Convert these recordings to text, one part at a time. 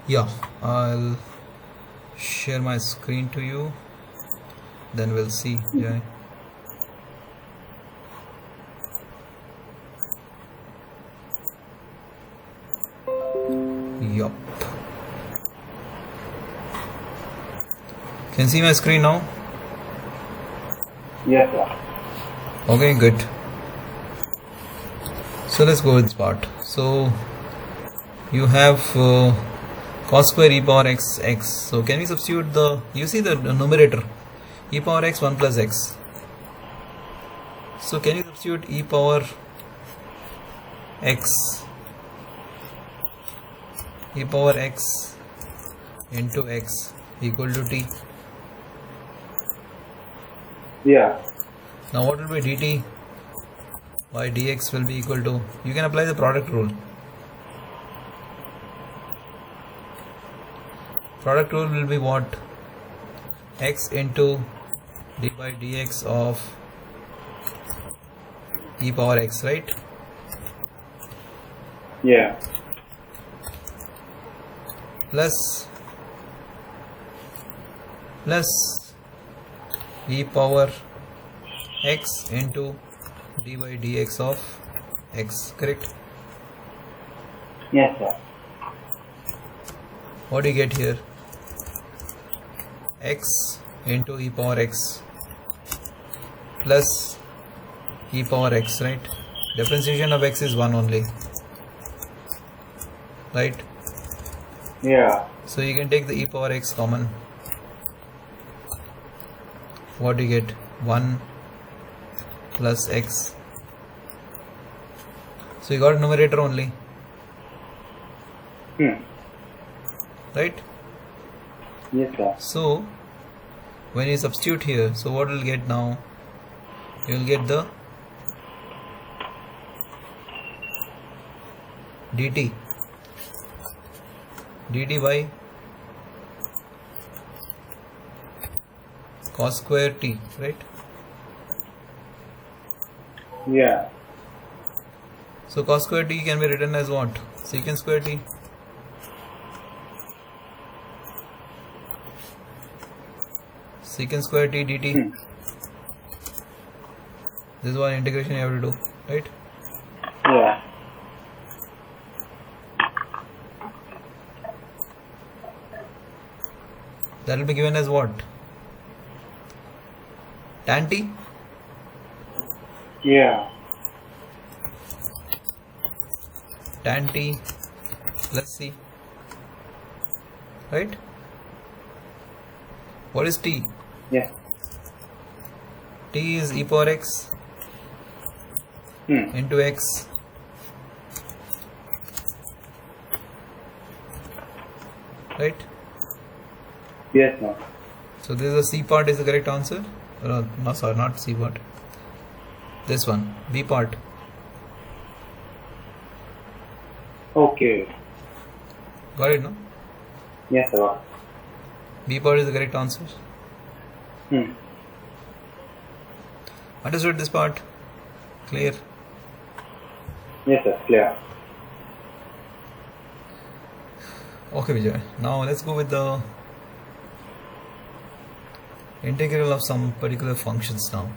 Yeah, I'll share my screen to you, then we'll see. Yeah. Yup. Can you see my screen now? Yes, sir. Okay, good. So let's go with this part. So you have cos square e power x x. So can we substitute the, you see the numerator, e power x 1 plus x. So can you substitute e power x into x equal to t? Yeah. Now what will be dt by dx will be equal to, you can apply the product rule. Product rule will be what? X into d by dx of e power x, right? Yeah. Plus e power x into d by dx of x, correct? Yes, sir. What do you get here? X into e power x plus e power x, right? Differentiation of x is 1 only, right? Yeah. So you can take the e power x common. What do you get? 1 plus x. So you got numerator only, right? Yes, sir. So when you substitute here, so what will get now? You will get the dt by cos square t, right? Yeah. So cos square t can be written as what? Secant square t. Secant square t dt. This is one integration you have to do, right? Yeah. That will be given as what? Tan t? Yeah. Tan t plus c, right? What is t? Yes. T is e power x into x right? Yes, sir. So this is the C part is the correct answer. No, sorry, not C part. This one, B part. Okay. Got it, no? Yes, sir. B part is the correct answer. Understood this part? Clear? Yes, sir. Clear. Okay, Vijay. Now let's go with the integral of some particular functions now.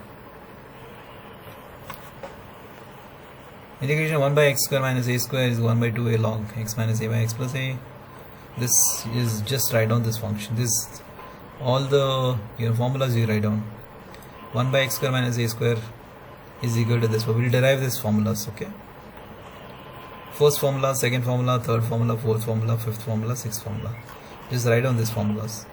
Integration 1 by x square minus a square is 1 by 2a log x minus a by x plus a. This is just write down this function. This all the formulas you write down. 1 by x square minus a square is equal to this. We will derive these formulas, okay? First formula, second formula, third formula, fourth formula, fifth formula, sixth formula. Just write down these formulas.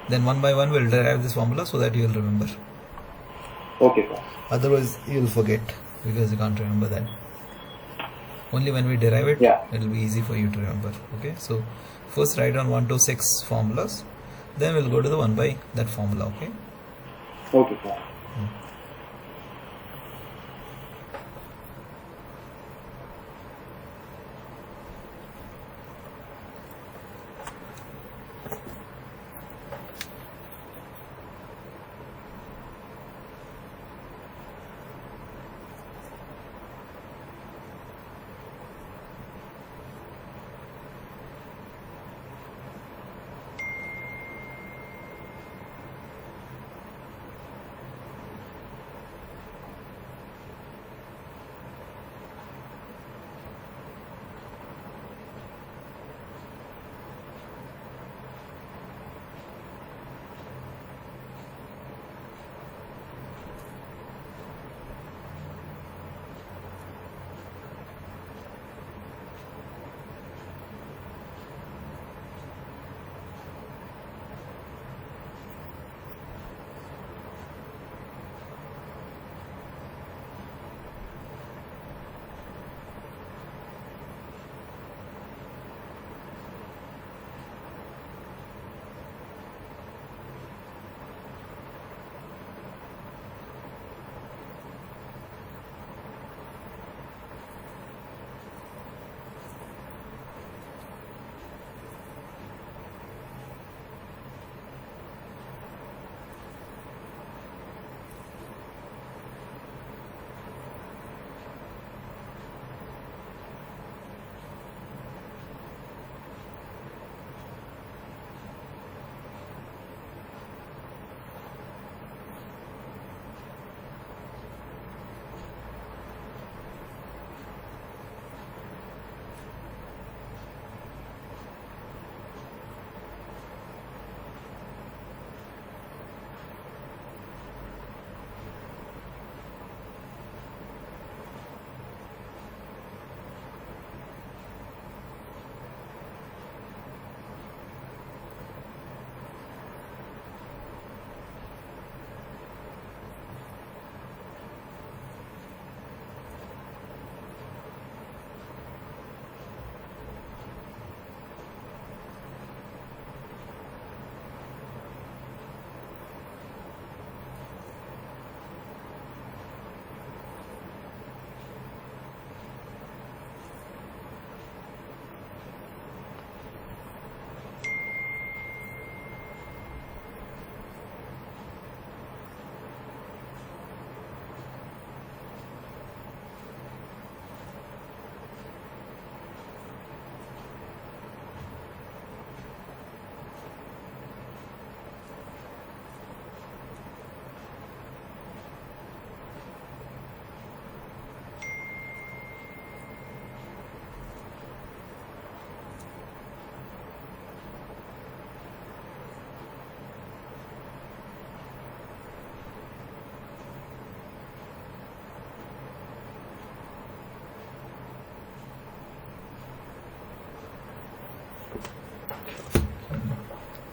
Then one by one we will derive this formula so that you will remember. Okay, sir. Otherwise you will forget because you can't remember that. Only when we derive it, it will be easy for you to remember. Okay, so first write down 1 to 6 formulas, then we'll go to the 1 by that formula. Okay. Okay, sir.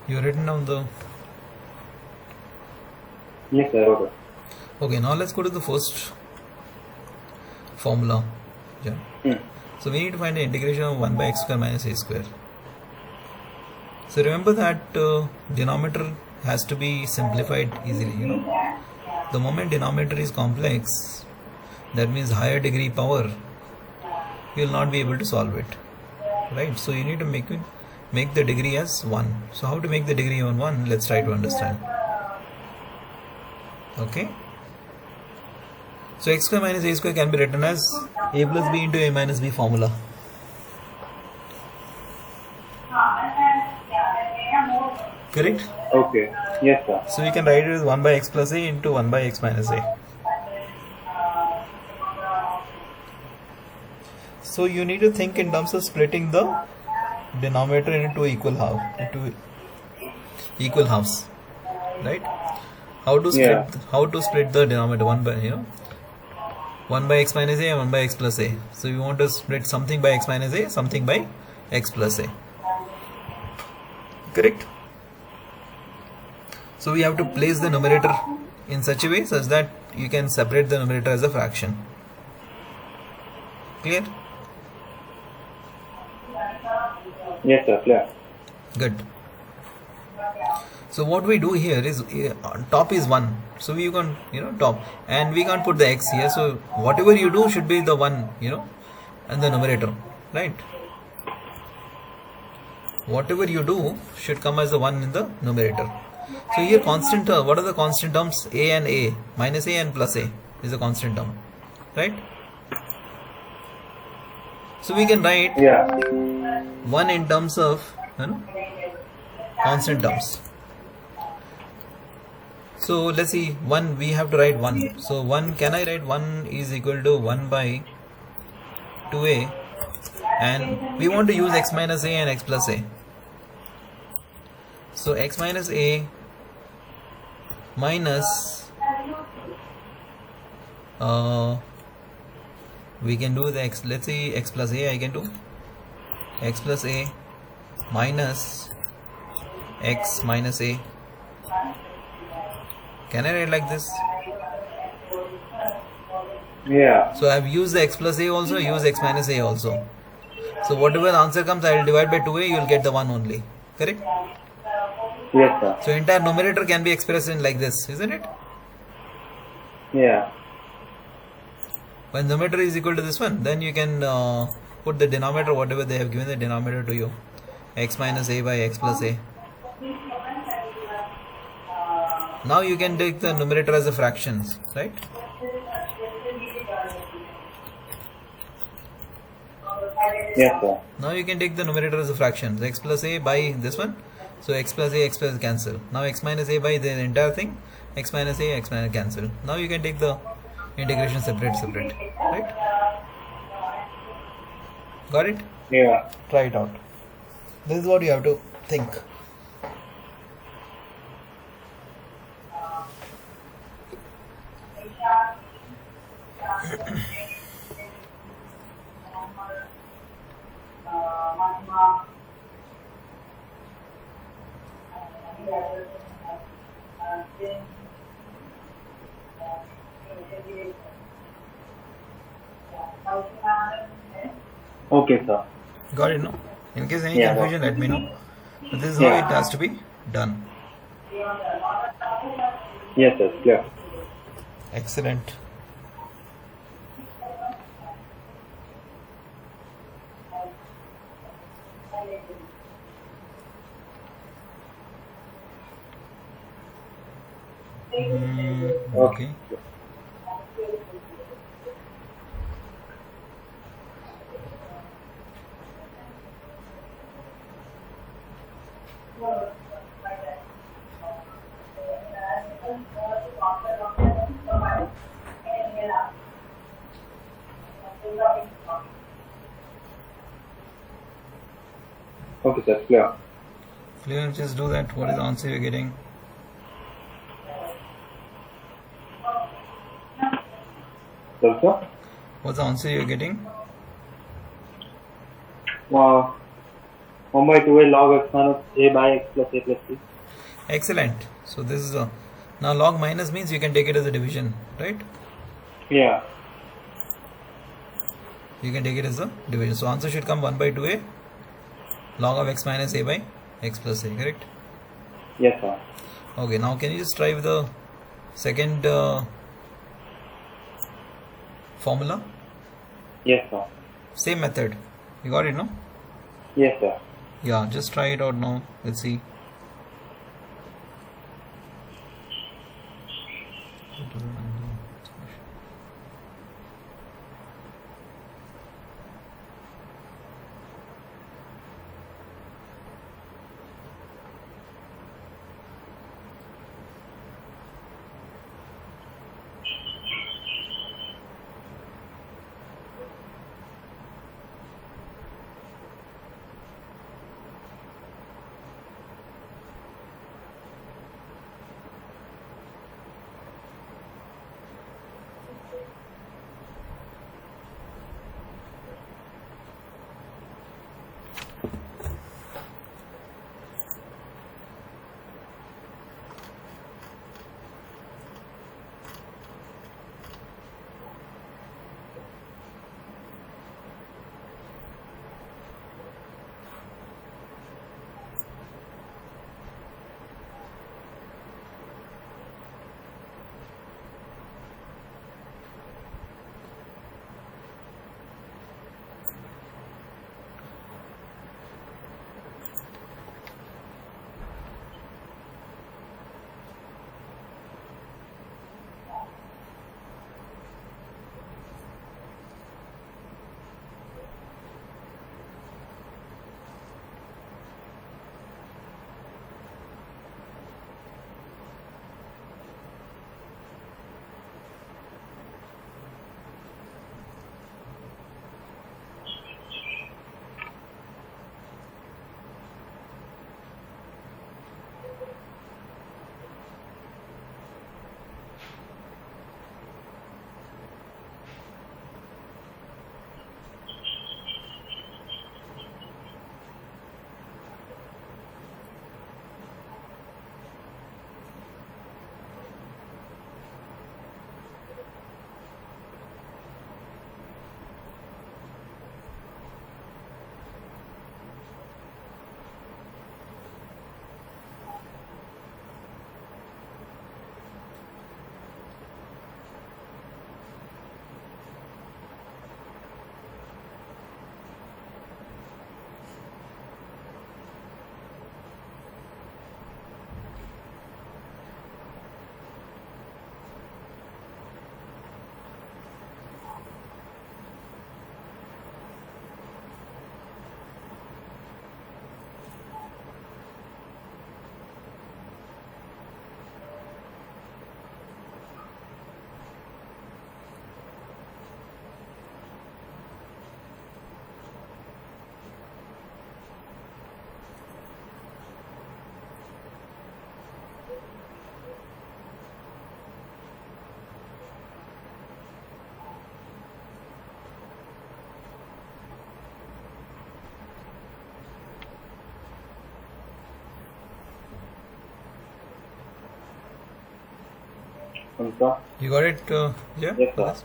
You written down the. Yes, sir. Okay. Okay, now let's go to the first formula. Yeah. So we need to find the integration of 1 by x square minus a square. So remember that denominator has to be simplified easily, you know. The moment denominator is complex, that means higher degree power, you will not be able to solve it, right? So you need to make the degree as 1. So how to make the degree on 1? Let's try to understand. Okay. So x square minus a square can be written as a plus b into a minus b formula. Correct? Okay. Yes, sir. So we can write it as 1 by x plus a into 1 by x minus a. So you need to think in terms of splitting the denominator into equal halves, right? How to split the denominator? 1 by x minus a and 1 by x plus a. So you want to split something by x minus a, something by x plus a. Correct? So we have to place the numerator in such a way such that you can separate the numerator as a fraction. Clear? Yes, sir. Clear. Good. So what we do here is top is 1. So you can, top, and we can't put the x here. So whatever you do should be the 1, and the numerator, right? Whatever you do should come as the 1 in the numerator. So here constant term, what are the constant terms? A and a, minus a and plus a is a constant term, right? So we can write 1 in terms of constant terms. So let's see, 1 we have to write 1. So 1, can I write 1 is equal to 1 by 2a, and we want to use x minus a and x plus a. So x minus a minus we can do the x, let's see, x plus a I can do x plus a minus x minus a. Can I write like this? Yeah. So I have used the x plus a also, use x minus a also. So whatever the answer comes, I will divide by 2a, you will get the 1 only. Correct? Yes, sir. So entire numerator can be expressed in like this, isn't it? Yeah. When numerator is equal to this one, then you can put the denominator, whatever they have given the denominator to you, x minus a by x plus a. Now you can take the numerator as a fractions, right? Yes, sir. Now you can take the numerator as a fraction, x plus a by this one. So x plus a cancel. Now x minus a by the entire thing, x minus cancel. Now you can take the integration separate, right? Got it? Yeah. Try it out. This is what you have to think. Okay, sir. Got it, no? In case any Yeah, confusion, let me know. But this is how Yeah. it has to be done. Yes, sir. Clear. Excellent. Okay. Okay, sir. Clear. Clear, just do that. What is the answer you're getting? Sir? What's the answer you're getting? 1 by 2a log x minus a by x plus a plus c. Excellent. So this is now log minus means you can take it as a division, right? Yeah. You can take it as a division. So answer should come 1 by 2a log of x minus a by x plus a, correct? Yes, sir. Okay, now can you just try with the second formula? Yes, sir. Same method. You got it, no? Yes, sir. Yeah, just try it out now. Let's see. Sir? You got it, yeah? Yes, sir.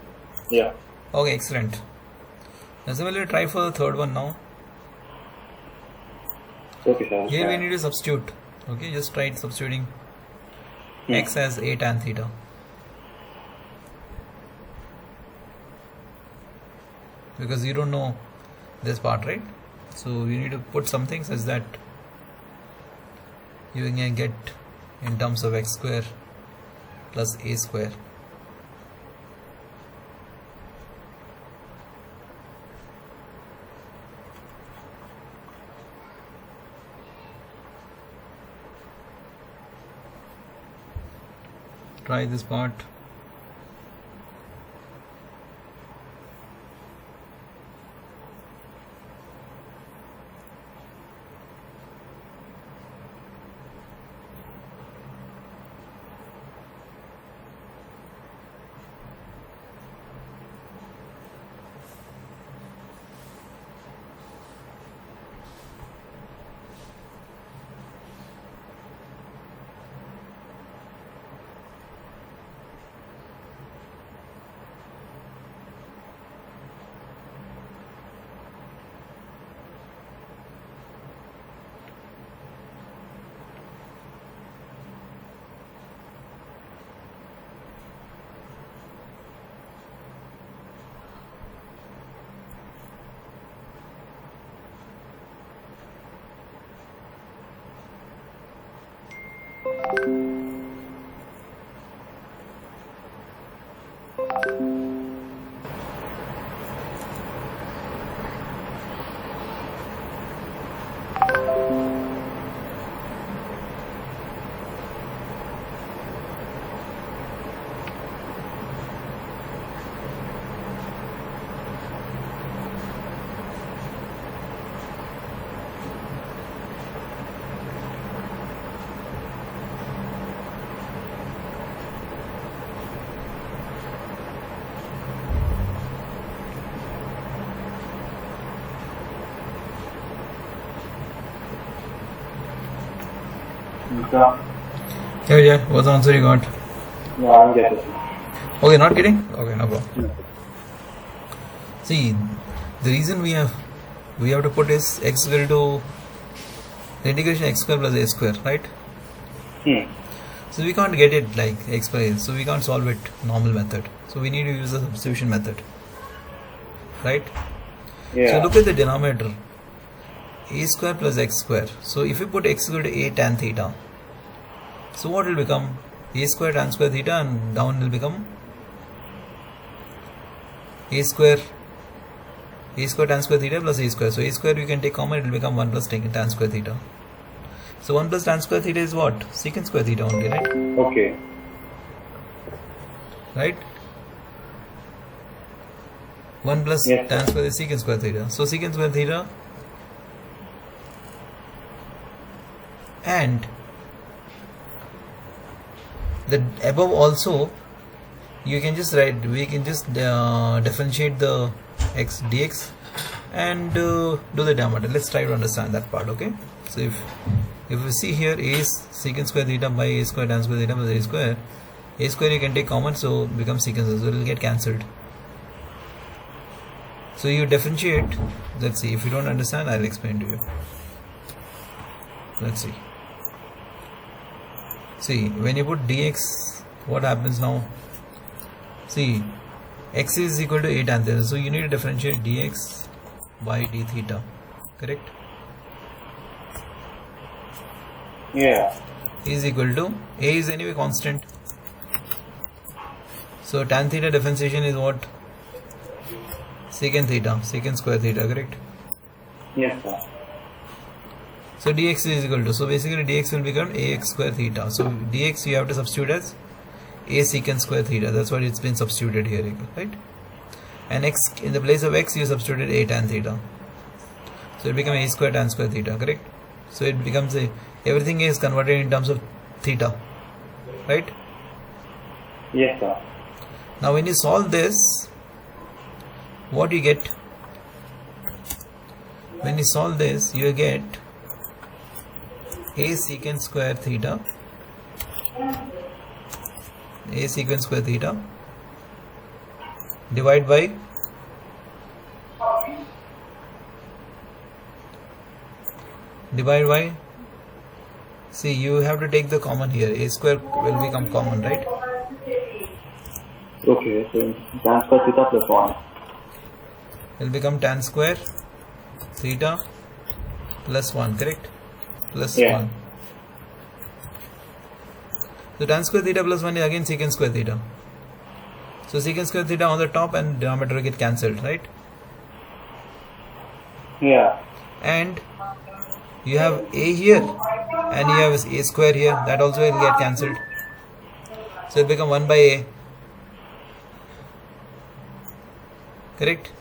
Yeah. Okay, excellent. Now similarly, try for the third one now. Okay, sir. Here we need to substitute. Okay, just try substituting x as a tan theta. Because you don't know this part, right? So you need to put something such that you can get in terms of x square plus a square. Try this part. Sir. Yeah. What's the answer you got? No, I'm getting it. Okay, not getting? Okay, no problem. See, the reason we have to put is x equal to the integration x square plus a square, right? So we can't get it like x by a, so we can't solve it normal method. So we need to use the substitution method, right? Yeah. So look at the denominator, a square plus x square. So if you put x equal to a tan theta, so what will become? A square tan square theta, and down will become a square tan square theta plus a square. So a square you can take common, it will become 1 plus tan square theta. So 1 plus tan square theta is what? Secant square theta only, right? Okay. Right? 1 plus Yes, tan square is secant square theta. So secant square theta, and the above also you can just write, we can just differentiate the x dx and do the diameter. Let's try to understand that part. Okay, so if we see here, a is secant square theta by a square tan square theta plus a square you can take common, so becomes secant, so it will get cancelled. So you differentiate. Let's see, if you don't understand, I'll explain to you. Let's see. See, when you put dx, what happens now? See, x is equal to a tan theta, so you need to differentiate dx by d theta, correct? Yeah. Is equal to, a is anyway constant, so tan theta differentiation is what? Secant theta, secant square theta, correct? Yes, sir. So dx is equal to, so basically dx will become ax square theta. So dx you have to substitute as a secant square theta. That's what it's been substituted here, right? And x, in the place of x you substituted a tan theta. So it becomes a square tan square theta, correct? So it becomes a, everything is converted in terms of theta, right? Yes, sir. Now when you solve this, what you get? When you solve this, you get a secant square theta, divide by see, you have to take the common here, a square will become common, right? Okay, so tan square theta plus 1. Will become tan square theta plus 1, correct? Plus Yeah. 1. So tan square theta plus 1 is again secant square theta. So secant square theta on the top and denominator get cancelled, right? Yeah. And you have a here and you have a square here, that also will get cancelled. So it become 1 by a, correct?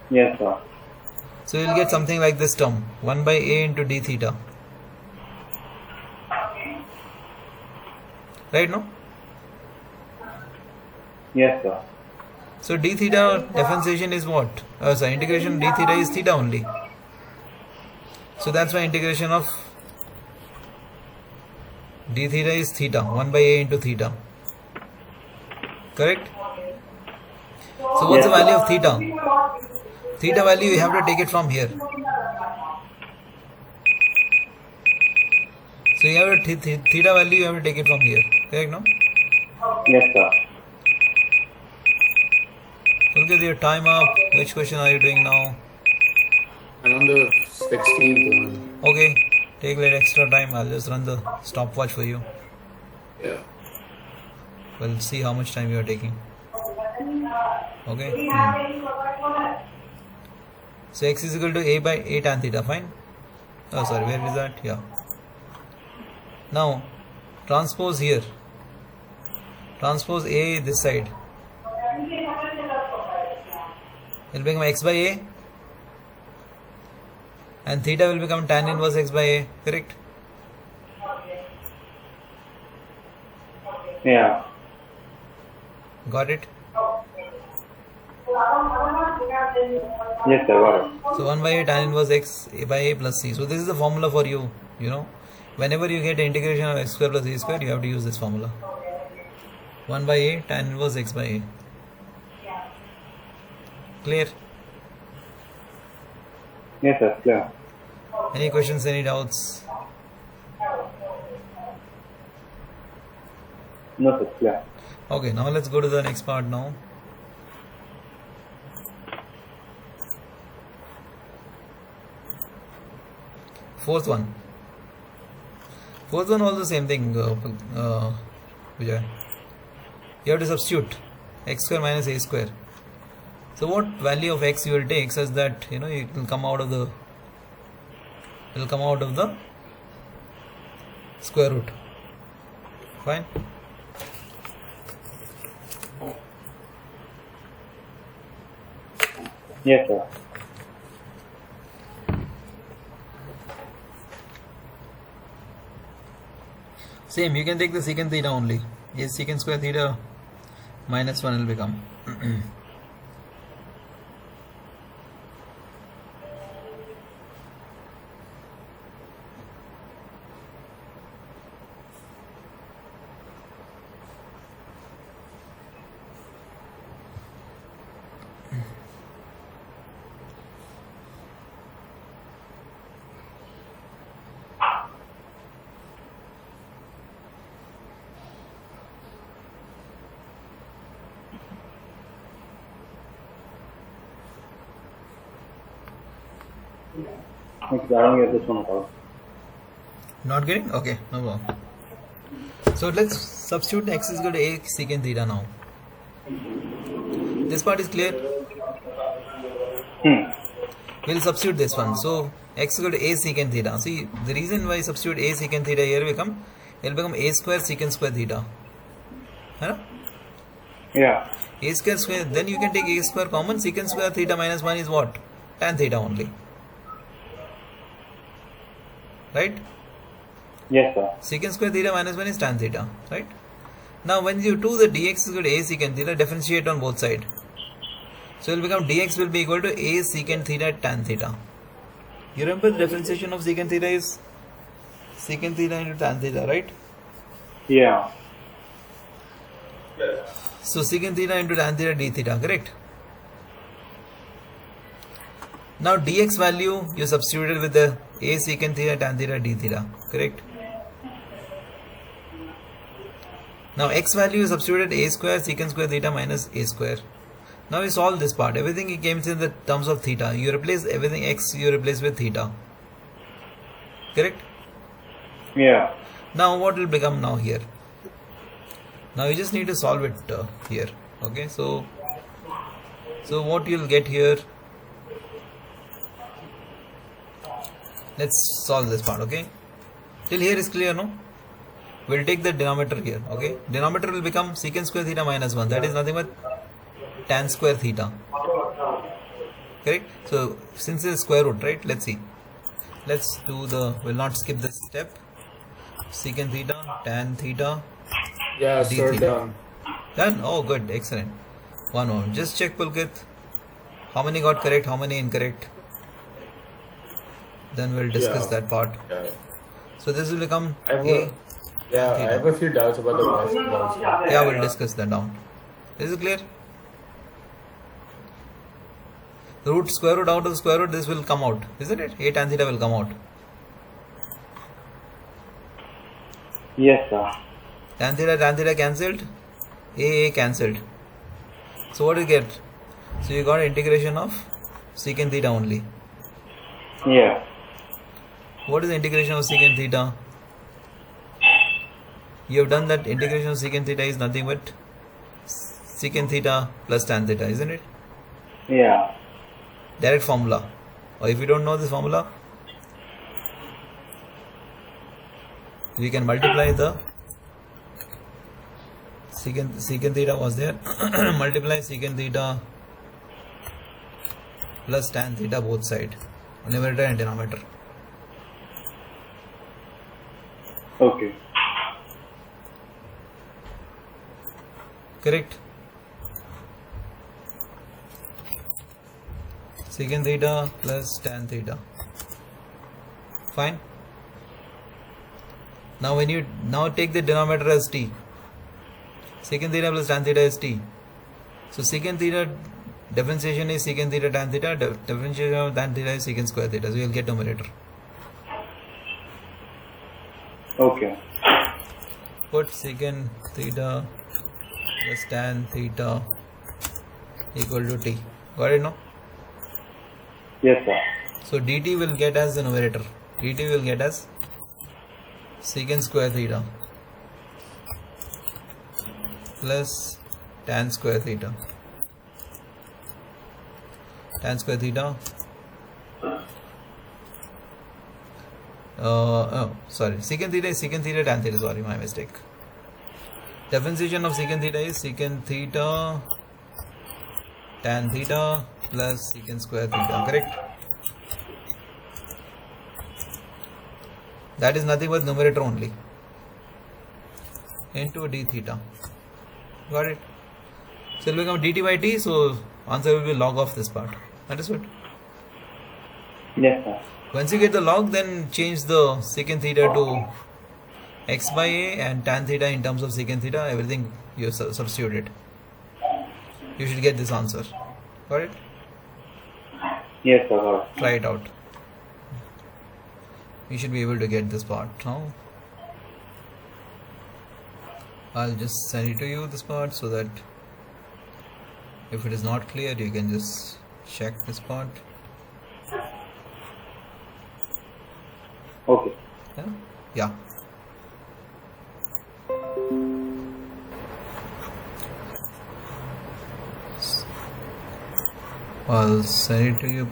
Yes, sir. So you will get something like this term, 1 by a into d theta. Right, no? Yes, sir. So d theta differentiation is what? Sorry, integration d theta is theta only. So that's why integration of d theta is theta, 1 by a into theta. Correct? So what's the value of theta? Theta value you have to take it from here. So you have a theta value you have to take it from here. Correct, no? Yes, sir. Look at your time up. Which question are you doing now? I'm on the 16th one. Okay, Take a little extra time. I'll just run the stopwatch for you. Yeah. We'll see how much time you are taking. Okay. So x is equal to a by a tan theta. Fine. Oh, sorry. Where is that? Yeah. Now, transpose here. Transpose a this side. It will become x by a. And theta will become tan inverse x by a. Correct? Yeah. Got it? Yes, sir. Got it. So 1 by a tan inverse x by a plus c. So this is the formula for you. You know, whenever you get the integration of x square plus a square, you have to use this formula. 1 by a tan inverse x by a. Clear? Yes, sir. Clear. Any questions, any doubts? No, sir. Clear. Okay, now let's go to the next part now. Fourth one also same thing, Vijay. You have to substitute x square minus a square. So what value of x you will take such that it will come out of the square root. Fine. Yes, sir. Same, you can take the secant theta only. Is secant square theta minus 1 will become. Okay, I don't get this one at all. Not getting? Okay, no problem. So let's substitute x is equal to a secant theta now. This part is clear. We'll substitute this one. So x is equal to a secant theta. See, the reason why substitute a secant theta here it will become a square secant square theta. Huh? Yeah. A square, then you can take a square common. Secant square theta minus 1 is what? Tan theta only. Right? Yes, sir. Secant square theta minus 1 is tan theta. Right? Now when you do the dx is equal to a secant theta, differentiate on both sides. So it will become dx will be equal to a secant theta tan theta. You remember the differentiation of secant theta is secant theta into tan theta, right? Yeah. So secant theta into tan theta d theta, correct? Now dx value you substituted with the a secant theta tan theta d theta, correct? Now x value you substituted a square secant square theta minus a square. Now we solve this part. Everything came in the terms of theta. You replace everything x you replace with theta, correct? Yeah. Now what will become now here? Now you just need to solve it here. Okay, so what you'll get here. Let's solve this part. Okay, till here is clear, no? We'll take the denominator here. Okay, denominator will become secant square theta minus 1. That is nothing but tan square theta. Correct? So since it is square root, right? Let's see. Let's do we'll not skip this step. Secant theta, tan theta. Yeah, d sir, theta. done. Done? Oh, good. Excellent. One more. Just check, Pulkit. How many got correct? How many incorrect? Then we'll discuss that part. Yeah. So this will become I have a. I have a few doubts about the question also. Yeah, we'll discuss that down. Is it clear? The root, square root out of the square root, this will come out, isn't it? A tan theta will come out. Yes, sir. Tan theta cancelled. A cancelled. So what do you get? So you got integration of secant theta only. Yeah. What is the integration of secant theta? You have done that integration of secant theta is nothing but secant theta plus tan theta, isn't it? Yeah. Direct formula. Or if you don't know this formula, we can multiply the secant theta was there. Multiply secant theta plus tan theta both side, numerator and denominator. Okay. Correct? Secant theta plus tan theta. Fine. Now when you take the denominator as t, secant theta plus tan theta is t. So secant theta differentiation is secant theta tan theta, differentiation of tan theta is secant square theta. So you will get numerator. Okay. Put secant theta plus tan theta equal to t. Got it, no? Yes, sir. So dt will get as the numerator. Dt will get as secant square theta plus tan square theta. Tan square theta. Sorry. Secant theta is secant theta tan theta. Sorry, my mistake. Differentiation of secant theta is secant theta tan theta plus secant square theta. Correct? That is nothing but numerator only into d theta. Got it? So it will become dt by t. So answer will be log of this part. Understood? Yes, sir. Once you get the log, then change the secant theta to x by a and tan theta in terms of secant theta. Everything you substitute it. You should get this answer. Got it? Yes, sir. Got it. Try it out. You should be able to get this part now. I'll just send it to you, this part, so that if it is not clear, you can just check this part. Okay. Yeah. I'll send it to you.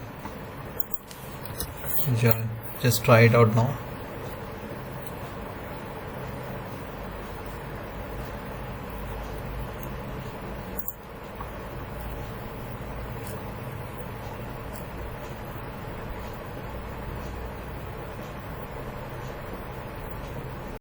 Just try it out now.